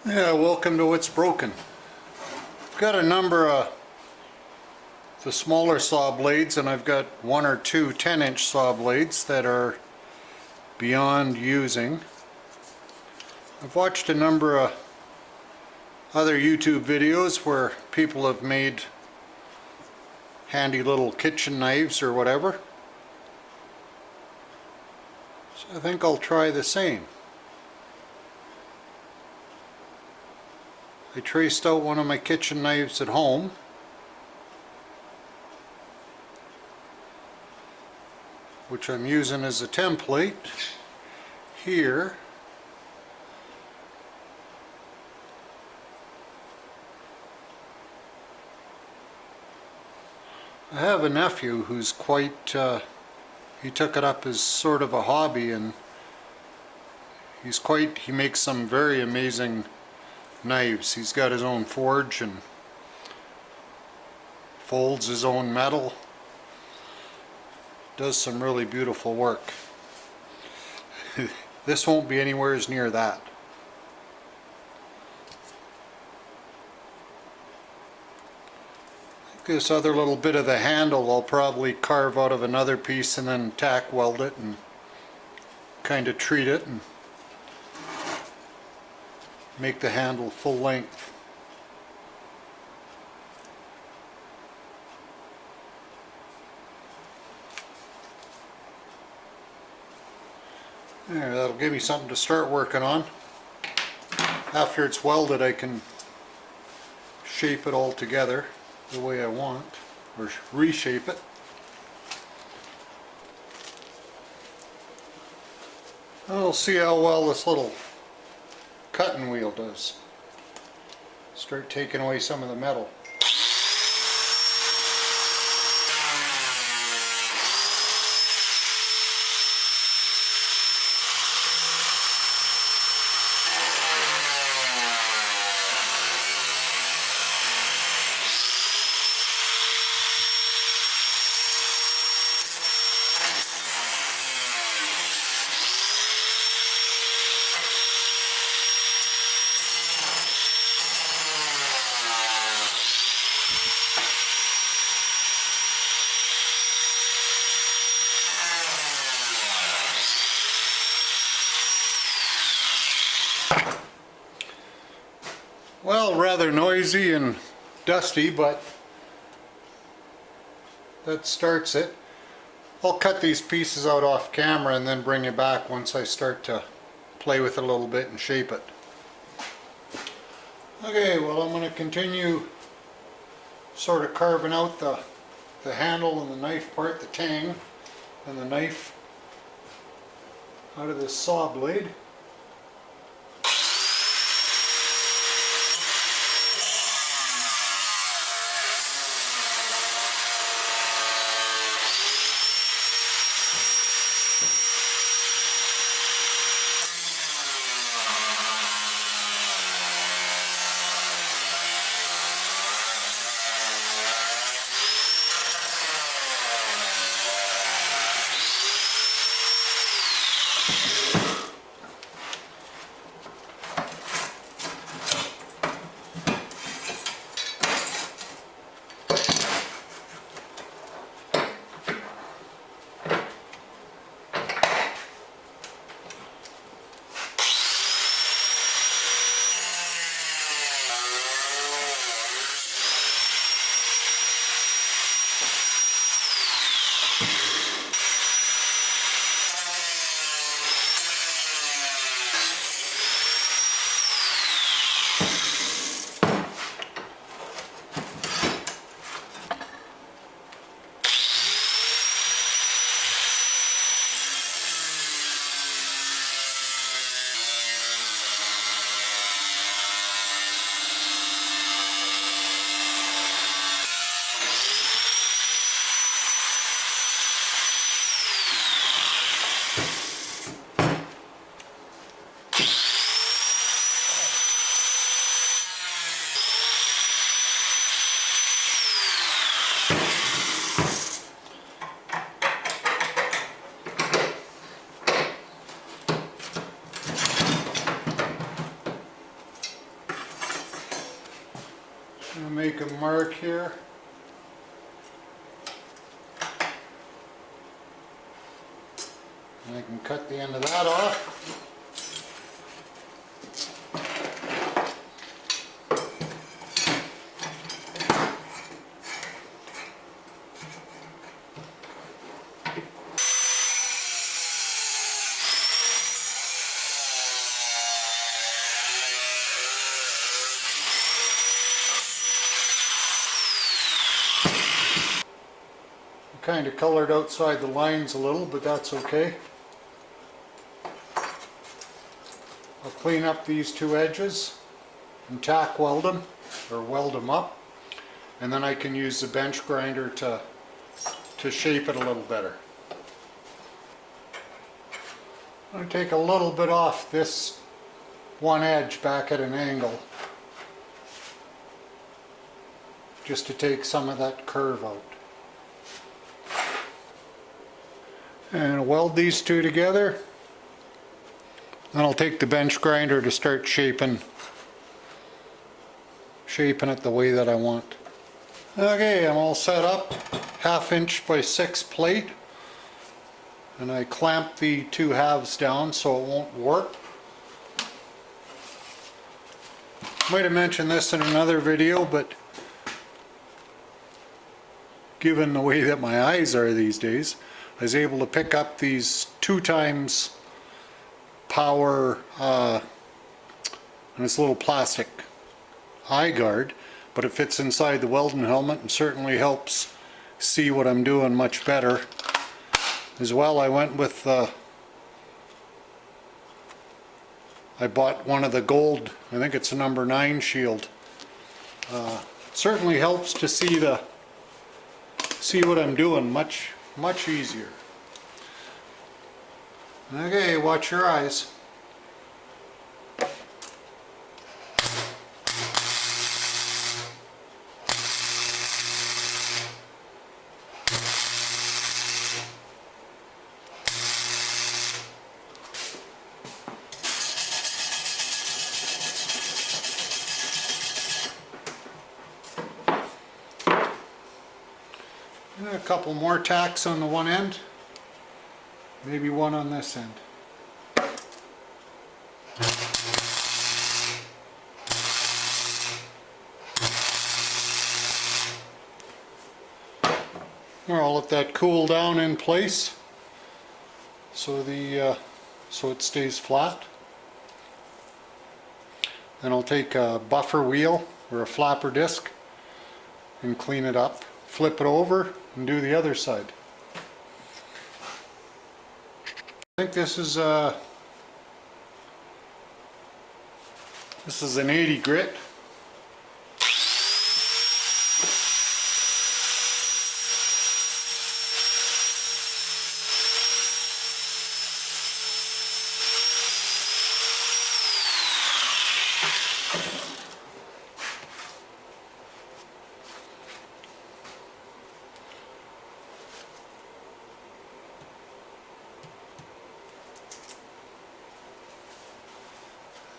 Yeah, welcome to What's Broken. I've got a number of the smaller saw blades, and I've got one or two 10-inch saw blades that are beyond using. I've watched a number of other YouTube videos where people have made handy little kitchen knives or whatever. So I think I'll try the same. I traced out one of my kitchen knives at home. Which I'm using as a template here. I have a nephew who's quite, he took it up as sort of a hobby, and he makes some very amazing knives. He's got his own forge and folds his own metal. Does some really beautiful work. This won't be anywhere near that. This other little bit of the handle I'll probably carve out of another piece and then tack weld it and kind of treat it and make the handle full length. There, that'll give me something to start working on. After it's welded, I can shape it all together the way I want, or reshape it. I'll see how well this little cutting wheel does. Start taking away some of the metal. Well, rather noisy and dusty, but that starts it. I'll cut these pieces out off camera and then bring you back once I start to play with it a little bit and shape it. Okay, well, I'm going to continue sort of carving out the handle and the knife part, the tang and the knife out of this saw blade. I'll make a mark here. And I can cut the end of that off. Kind of colored outside the lines a little, but that's okay. I'll clean up these two edges and tack weld them, or weld them up, and then I can use the bench grinder to shape it a little better. I'm going to take a little bit off this one edge back at an angle, just to take some of that curve out. And weld these two together. Then I'll take the bench grinder to start shaping it the way that I want. Okay, I'm all set up. 1/2 inch by 6 plate. And I clamp the two halves down so it won't warp. Might have mentioned this in another video, but given the way that my eyes are these days, I was able to pick up these 2 times power and this little plastic eye guard, but it fits inside the welding helmet and certainly helps see what I'm doing much better. As well, I went with I bought one of the gold, I think it's a number 9 shield. Certainly helps to see what I'm doing much easier. Okay, watch your eyes. And a couple more tacks on the one end, maybe one on this end. I'll let that cool down in place so it stays flat. Then I'll take a buffer wheel or a flapper disc and clean it up, flip it over and do the other side. I think this is an 80 grit.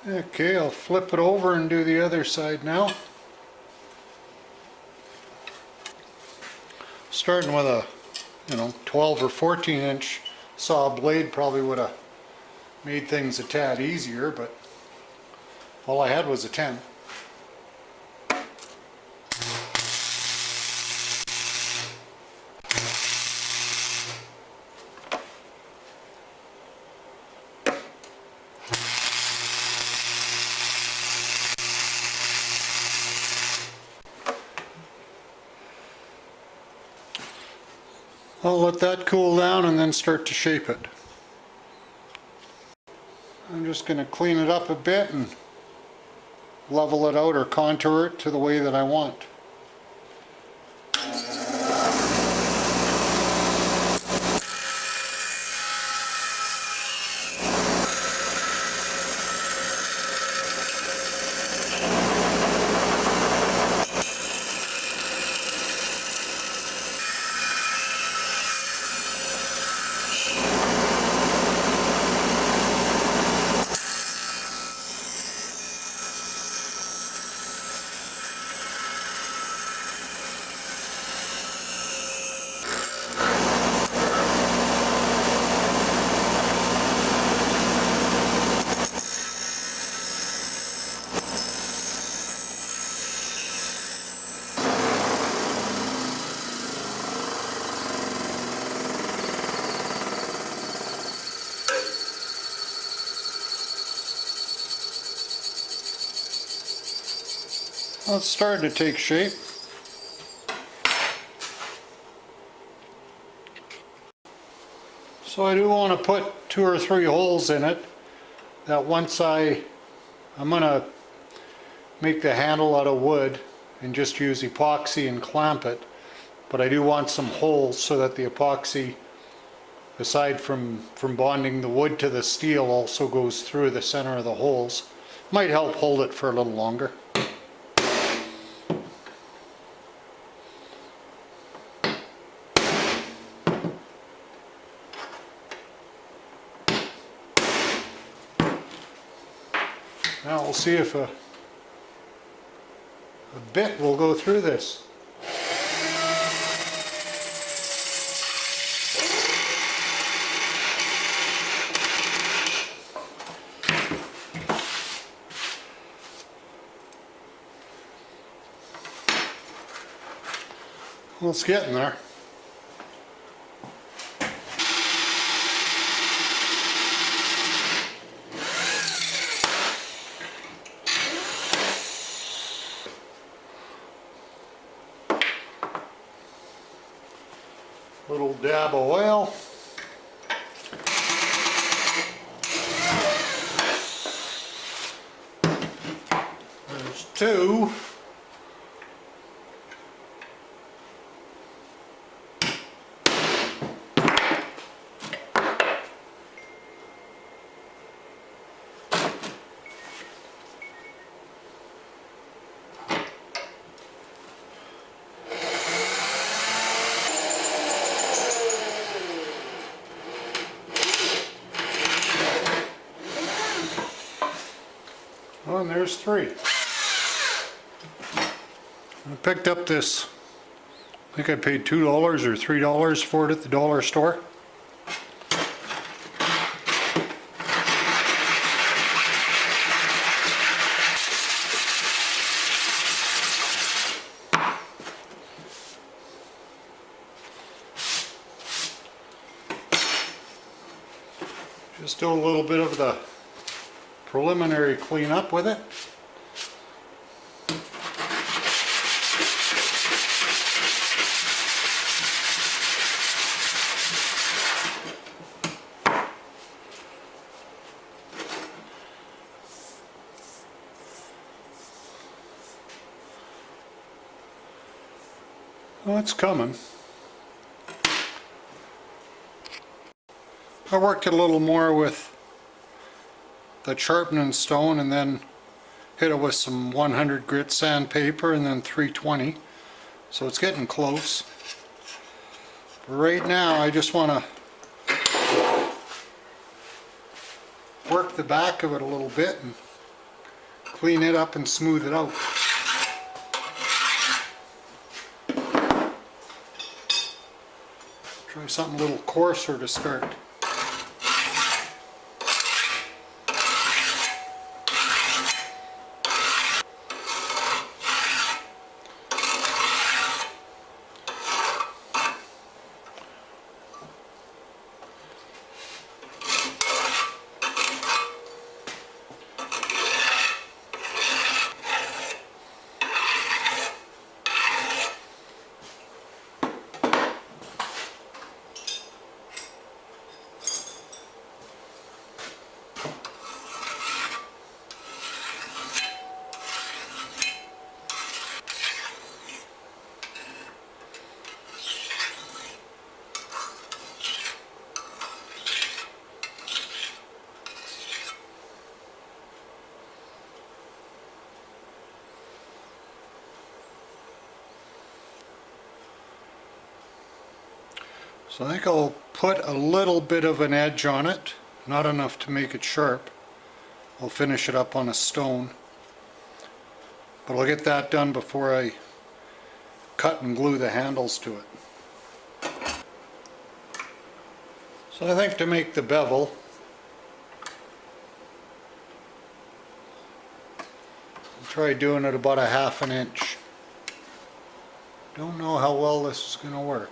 Okay, I'll flip it over and do the other side now. Starting with a 12 or 14 inch saw blade probably would have made things a tad easier, but all I had was a 10. I'll let that cool down and then start to shape it. I'm just going to clean it up a bit and level it out or contour it to the way that I want. Well, it's starting to take shape. So I do want to put 2 or 3 holes in it that once I'm going to make the handle out of wood and just use epoxy and clamp it. But I do want some holes so that the epoxy, aside from bonding the wood to the steel, also goes through the center of the holes. Might help hold it for a little longer. Now we'll see if a bit will go through this. Well, it's getting there. Little dab of oil. There's 2. Oh, and there's 3. I picked up this, I think I paid $2 or $3 for it at the dollar store. Just do a little bit of the preliminary cleanup with it. Well, it's coming. I worked it a little more with the sharpening stone and then hit it with some 100 grit sandpaper and then 320. So it's getting close. But right now I just want to work the back of it a little bit and clean it up and smooth it out. Try something a little coarser to start. So I think I'll put a little bit of an edge on it, not enough to make it sharp. I'll finish it up on a stone. But I'll get that done before I cut and glue the handles to it. So I think to make the bevel, I'll try doing it about a ½ an inch. Don't know how well this is going to work.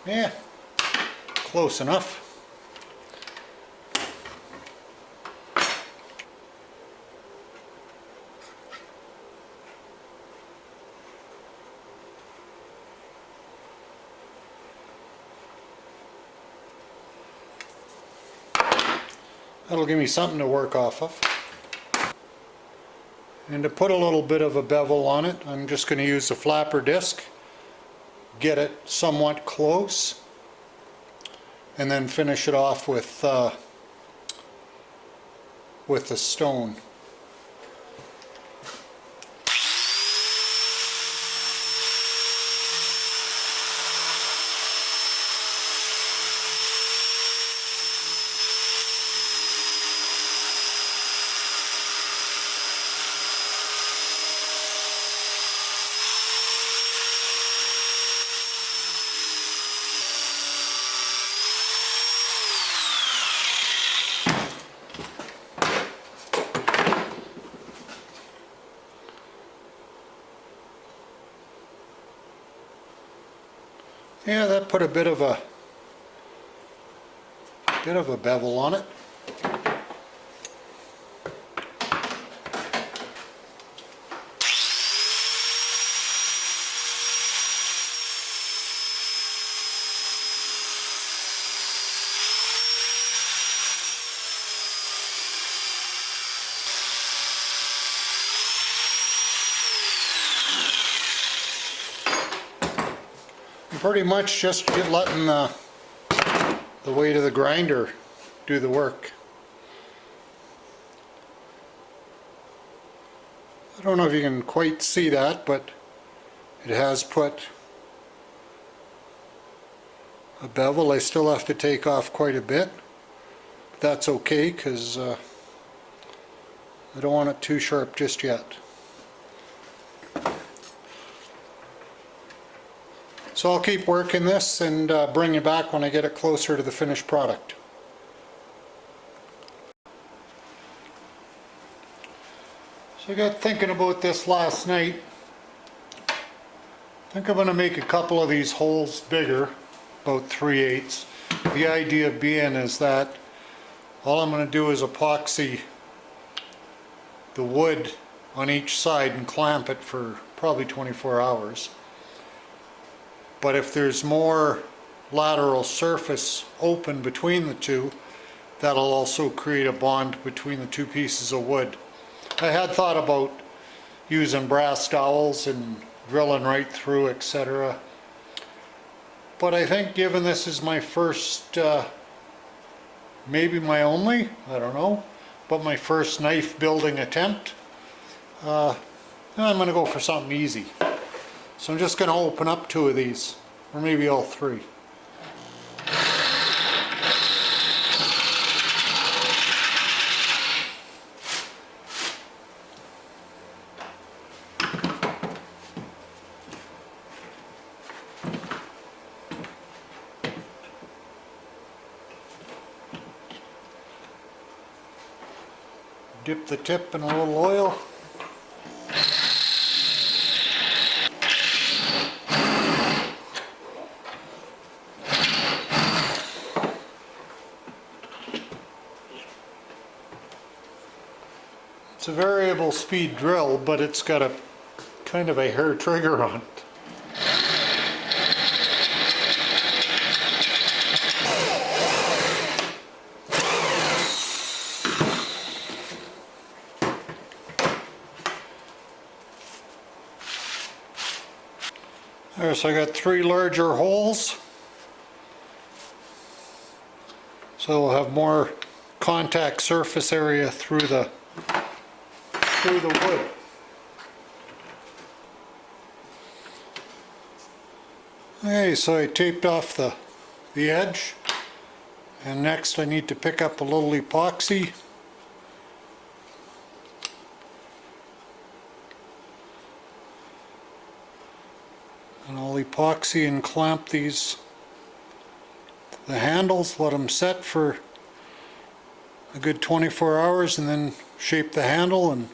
Yeah, close enough. That'll give me something to work off of. And to put a little bit of a bevel on it, I'm just going to use the flapper disc, get it somewhat close, and then finish it off with the stone. Yeah, that put a bit of a bevel on it. Pretty much just letting the weight of the grinder do the work. I don't know if you can quite see that, but it has put a bevel. I still have to take off quite a bit, but that's okay because I don't want it too sharp just yet. So I'll keep working this and bring you back when I get it closer to the finished product. So I got thinking about this last night. I think I'm going to make a couple of these holes bigger, about 3/8. The idea being is that all I'm going to do is epoxy the wood on each side and clamp it for probably 24 hours. But if there's more lateral surface open between the two, that'll also create a bond between the two pieces of wood. I had thought about using brass dowels and drilling right through, etc. But I think given this is my first, maybe my only, I don't know, but my first knife building attempt, I'm going to go for something easy. So I'm just going to open up 2 of these, or maybe all 3. Dip the tip in a little oil. It's a variable speed drill, but it's got a kind of a hair trigger on it. There, so I got 3 larger holes. So we'll have more contact surface area through the wood. Okay, so I taped off the edge, and next I need to pick up a little epoxy. And I'll epoxy and clamp the handles, let them set for a good 24 hours, and then shape the handle and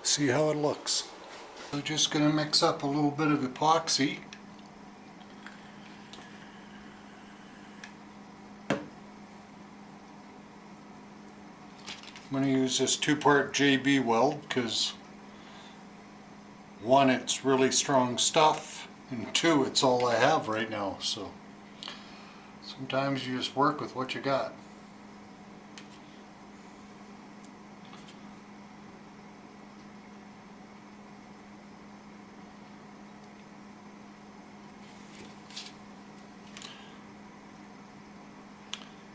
see how it looks. So just going to mix up a little bit of epoxy. I'm going to use this 2-part JB weld because 1, it's really strong stuff, and 2, it's all I have right now, so sometimes you just work with what you got.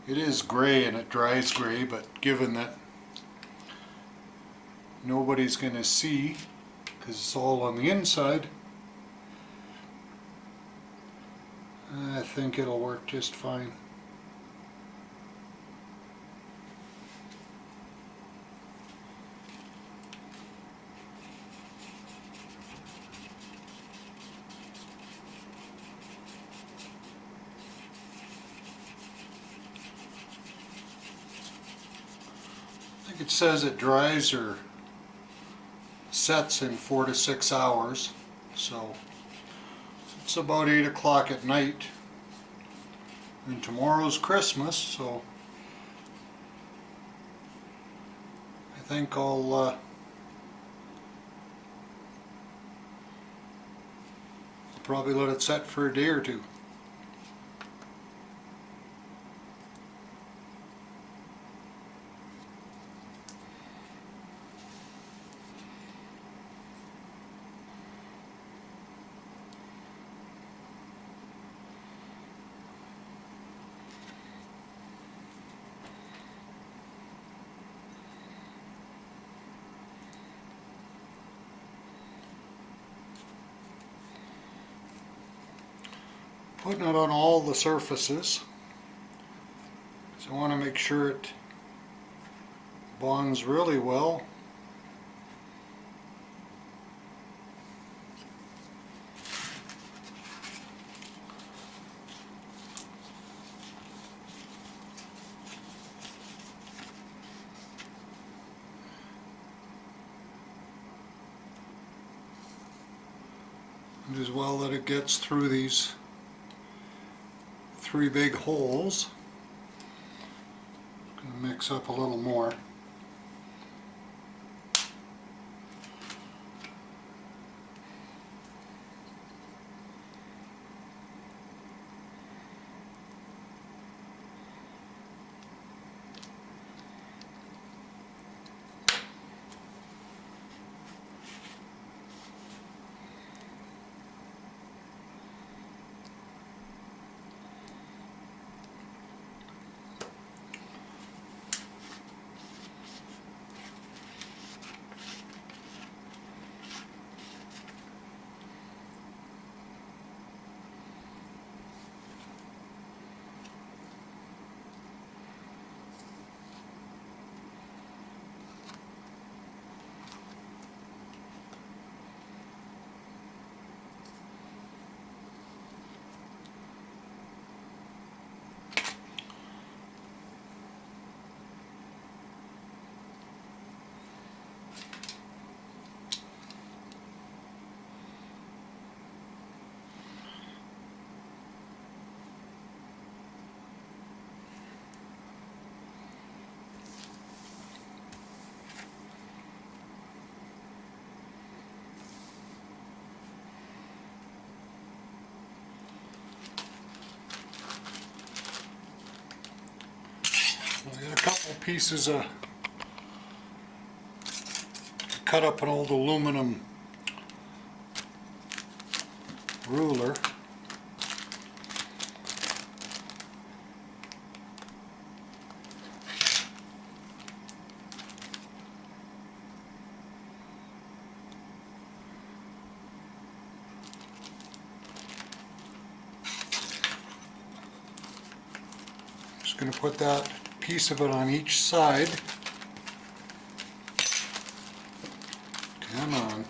It is gray and it dries gray, but given that nobody's going to see because it's all on the inside, I think it'll work just fine. I think it says it dries or sets in 4 to 6 hours, so it's about 8 o'clock at night, and tomorrow's Christmas, so I think I'll probably let it set for a day or two. Putting it on all the surfaces, so I want to make sure it bonds really well. And as well that it gets through these 3 big holes. Going to mix up a little more. I got a couple pieces of cut up an old aluminum ruler. Just going to put that piece of it on each side. Come on.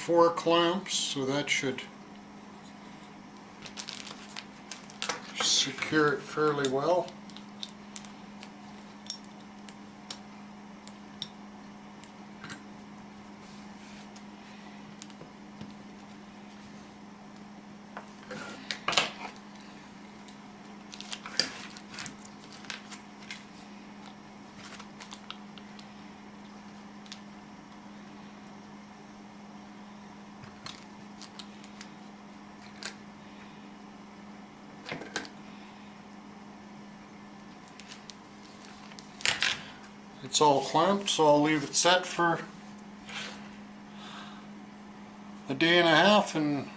4 clamps, so that should secure it fairly well. It's all clamped, so I'll leave it set for a day and a half and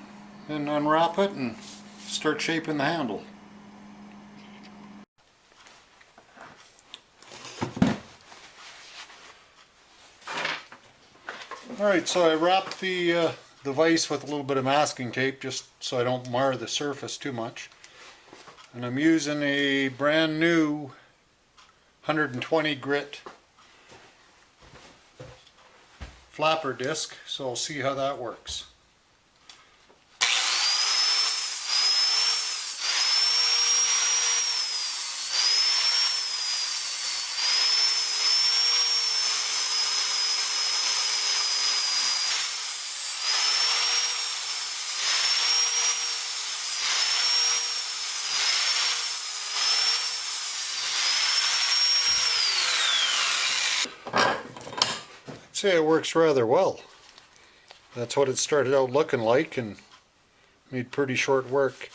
then unwrap it and start shaping the handle. Alright, so I wrapped the vise with a little bit of masking tape just so I don't mar the surface too much. And I'm using a brand new 120 grit flapper disc, so I'll see how that works. I'd say it works rather well. That's what it started out looking like and made pretty short work.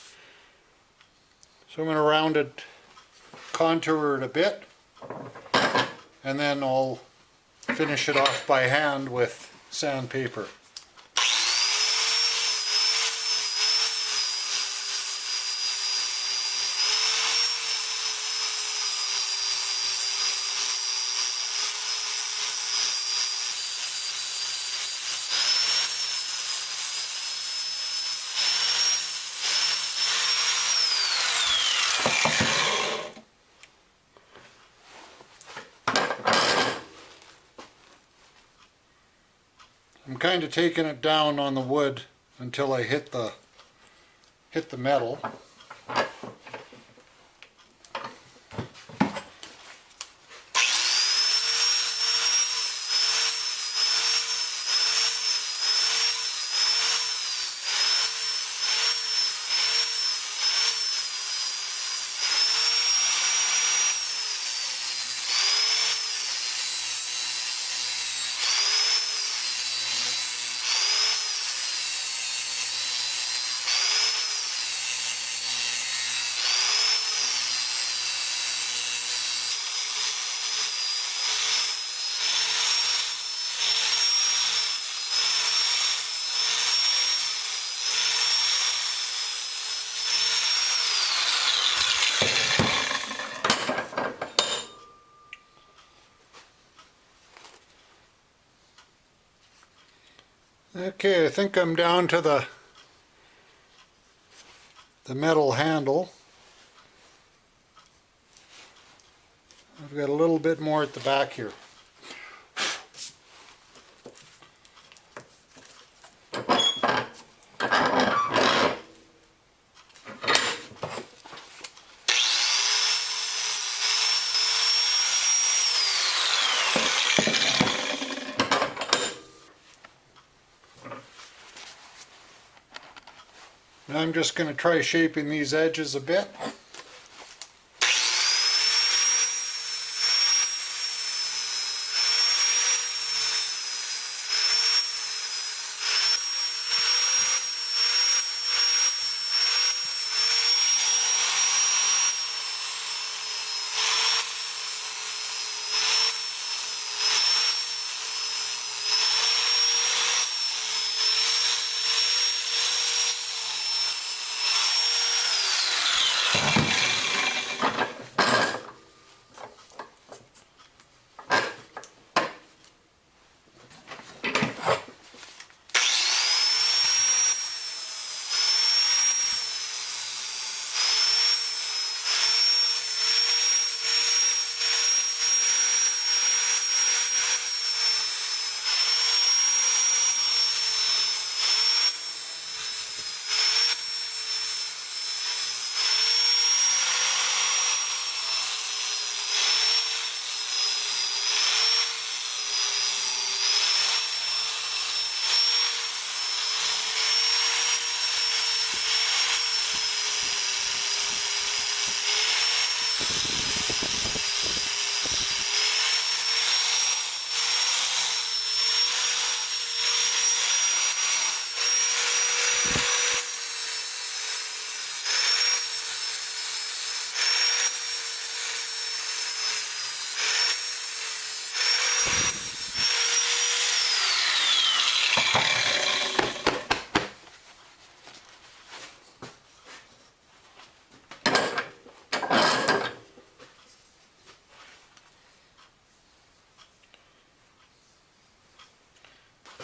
So I'm going to round it, contour it a bit, and then I'll finish it off by hand with sandpaper. I'm kind of taking it down on the wood until I hit the metal. Okay, I think I'm down to the metal handle. I've got a little bit more at the back here. Now I'm just going to try shaping these edges a bit.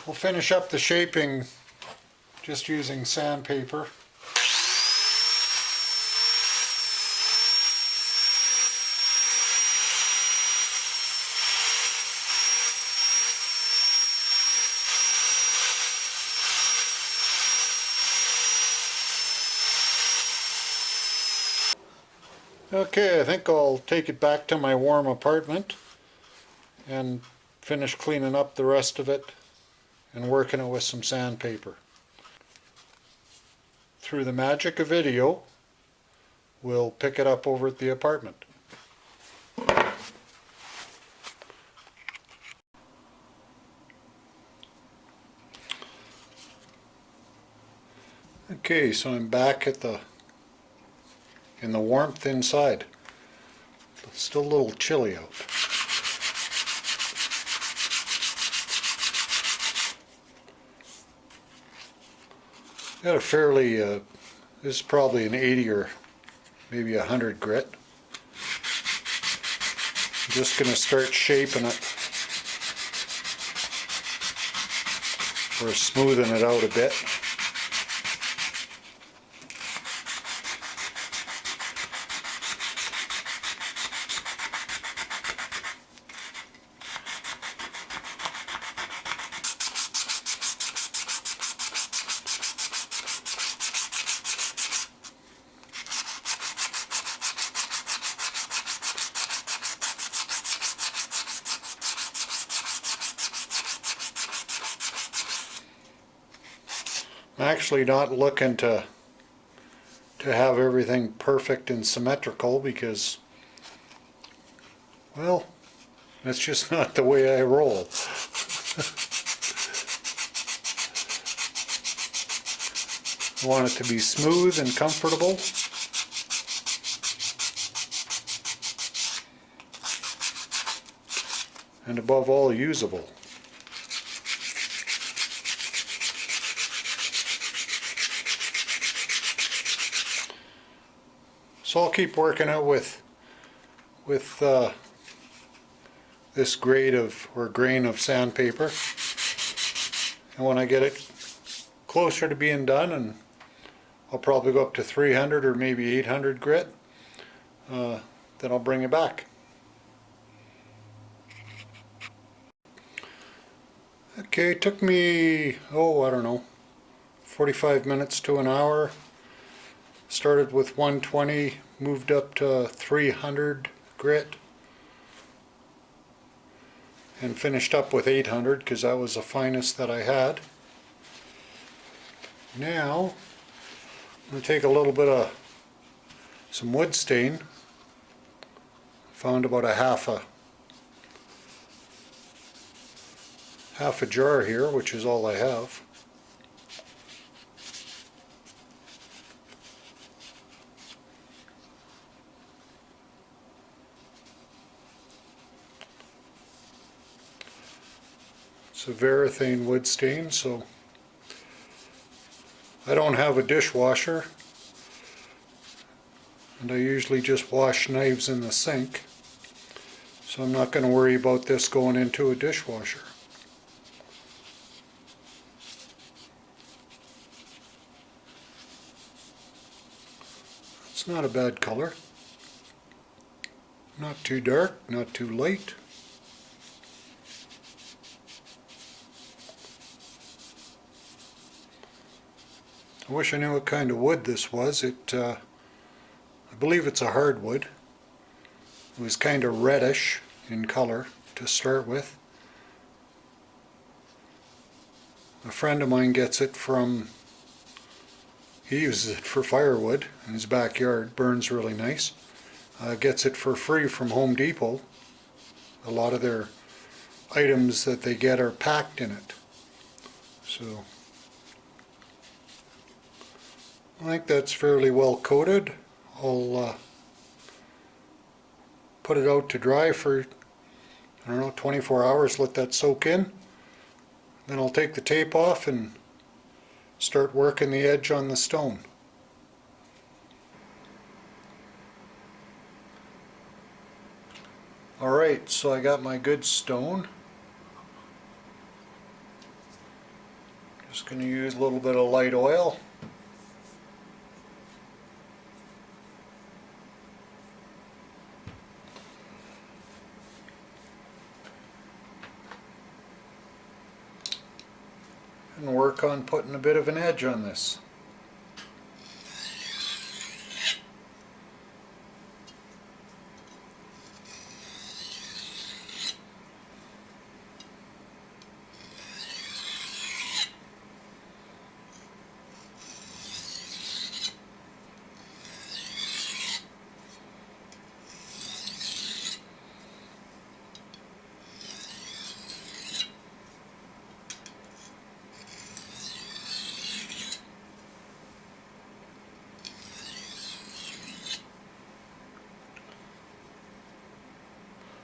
We'll finish up the shaping just using sandpaper. Okay, I think I'll take it back to my warm apartment and finish cleaning up the rest of it and working it with some sandpaper. Through the magic of video, we'll pick it up over at the apartment. Okay, so I'm back at in the warmth inside. It's still a little chilly out. Got a fairly, this is probably an 80 or maybe 100 grit. I'm just going to start shaping it or smoothing it out a bit. I'm actually not looking to have everything perfect and symmetrical because, well, that's just not the way I roll. I want it to be smooth and comfortable. And above all, usable. So I'll keep working out with this grade of or grain of sandpaper, and when I get it closer to being done, and I'll probably go up to 300 or maybe 800 grit, then I'll bring it back. Okay, it took me, I don't know, 45 minutes to an hour. Started with 120, moved up to 300 grit, and finished up with 800 because that was the finest that I had. Now I'm going to take a little bit of some wood stain. Found about a half a jar here, which is all I have. It's a Varathane wood stain, so I don't have a dishwasher, and I usually just wash knives in the sink, so I'm not going to worry about this going into a dishwasher. It's not a bad color. Not too dark, not too light. I wish I knew what kind of wood this was. I believe it's a hardwood. It was kind of reddish in color to start with. A friend of mine gets it from, he uses it for firewood in his backyard, burns really nice. Gets it for free from Home Depot. A lot of their items that they get are packed in it. So I think that's fairly well coated. I'll put it out to dry for, I don't know, 24 hours, let that soak in. Then I'll take the tape off and start working the edge on the stone. Alright, so I got my good stone. Just going to use a little bit of light oil. And work on putting a bit of an edge on this.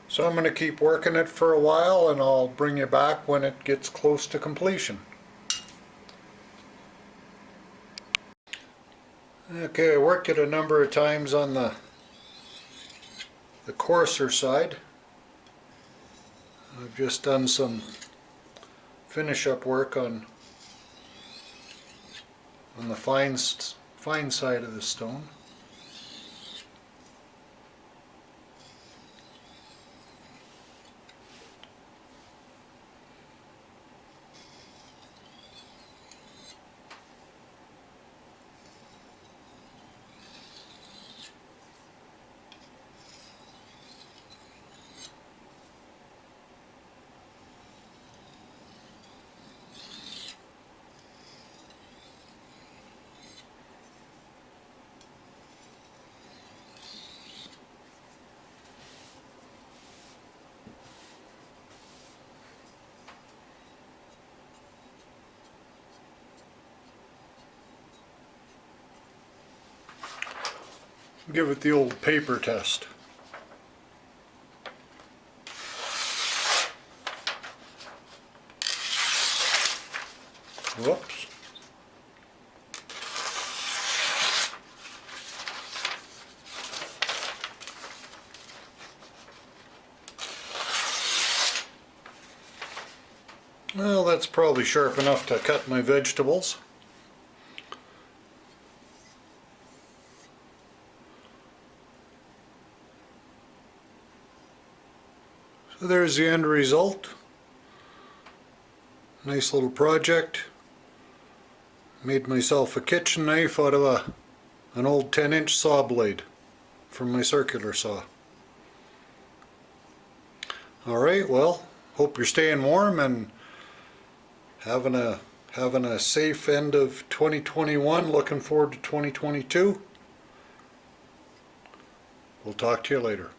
So I'm going to keep working it for a while, and I'll bring you back when it gets close to completion. Okay, I worked it a number of times on the coarser side. I've just done some finish up work on the fine side of the stone. Give it the old paper test. Whoops. Well, that's probably sharp enough to cut my vegetables. So there's the end result. Nice little project. Made myself a kitchen knife out of an old 10-inch saw blade from my circular saw. Alright, well, hope you're staying warm and having a safe end of 2021. Looking forward to 2022. We'll talk to you later.